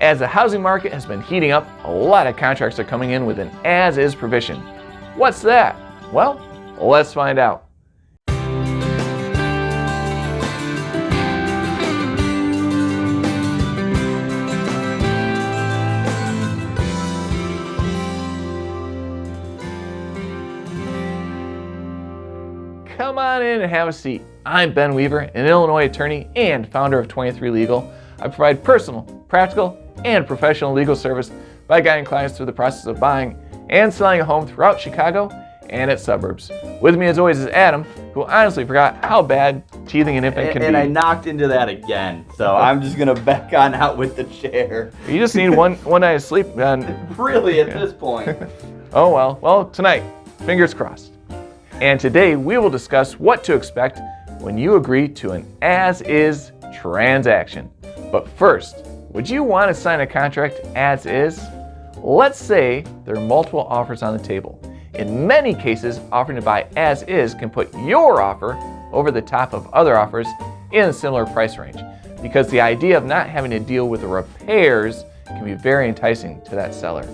As the housing market has been heating up, a lot of contracts are coming in with an as-is provision. What's that? Well, let's find out. Come on in and have a seat. I'm Ben Weaver, an Illinois attorney and founder of 23 Legal. I provide personal, practical, and professional legal service by guiding clients through the process of buying and selling a home throughout Chicago and its suburbs. With me as always is Adam, who honestly forgot how bad teething an infant can be. And I knocked into that again, so I'm just gonna back on out with the chair. You just need one night of sleep. Really, at this point. Oh well. Well, tonight, fingers crossed. And today we will discuss what to expect when you agree to an as-is transaction. But first, would you want to sign a contract as is? Let's say there are multiple offers on the table. In many cases, offering to buy as is can put your offer over the top of other offers in a similar price range, because the idea of not having to deal with the repairs can be very enticing to that seller.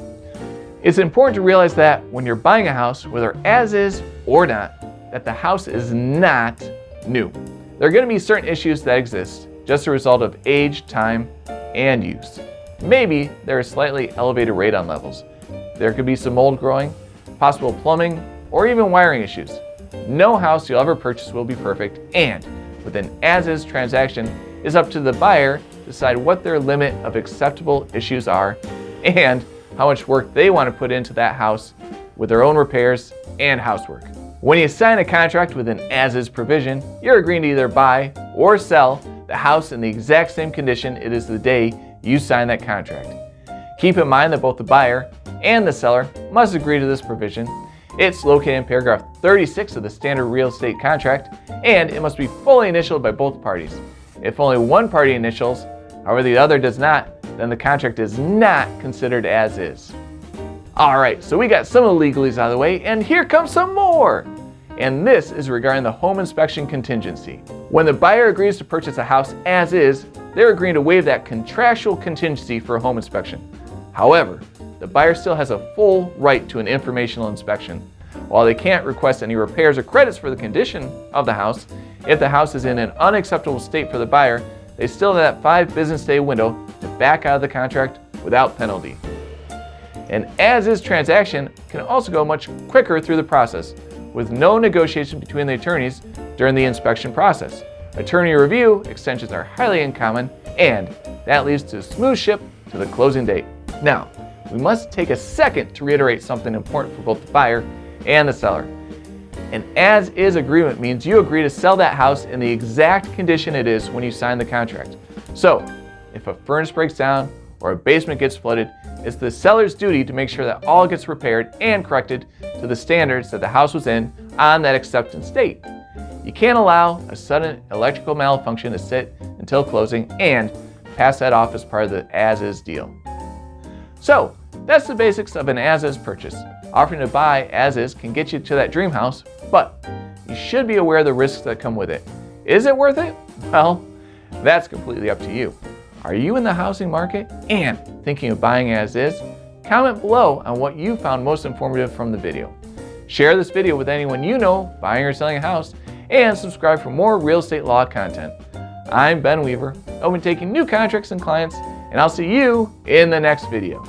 It's important to realize that when you're buying a house, whether as is or not, that the house is not new. There are going to be certain issues that exist just a result of age, time, and use. Maybe there is slightly elevated radon levels. There could be some mold growing, possible plumbing, or even wiring issues. No house you'll ever purchase will be perfect, and with an as-is transaction, it's up to the buyer to decide what their limit of acceptable issues are and how much work they want to put into that house with their own repairs and housework. When you sign a contract with an as-is provision, you're agreeing to either buy or sell the house in the exact same condition it is the day you sign that contract. Keep in mind that both the buyer and the seller must agree to this provision. It's located in paragraph 36 of the standard real estate contract, and it must be fully initialed by both parties. If only one party initials, however the other does not, then the contract is not considered as is. Alright, so we got some of the legalese out of the way, and here comes some more! And this is regarding the home inspection contingency. When the buyer agrees to purchase a house as is, they're agreeing to waive that contractual contingency for a home inspection. However, the buyer still has a full right to an informational inspection. While they can't request any repairs or credits for the condition of the house, if the house is in an unacceptable state for the buyer, they still have that 5 business day window to back out of the contract without penalty. An as-is transaction can also go much quicker through the process, with no negotiation between the attorneys during the inspection process. Attorney review extensions are highly uncommon, and that leads to a smooth ship to the closing date. Now, we must take a second to reiterate something important for both the buyer and the seller. An as-is agreement means you agree to sell that house in the exact condition it is when you sign the contract. So, if a furnace breaks down or a basement gets flooded, it's the seller's duty to make sure that all gets repaired and corrected to the standards that the house was in on that acceptance date. You can't allow a sudden electrical malfunction to sit until closing and pass that off as part of the as-is deal. So, that's the basics of an as-is purchase. Offering to buy as-is can get you to that dream house, but you should be aware of the risks that come with it. Is it worth it? Well, that's completely up to you. Are you in the housing market and thinking of buying as-is? Comment below on what you found most informative from the video. Share this video with anyone you know buying or selling a house, and subscribe for more real estate law content. I'm Ben Weaver. I've been taking new contracts and clients, and I'll see you in the next video.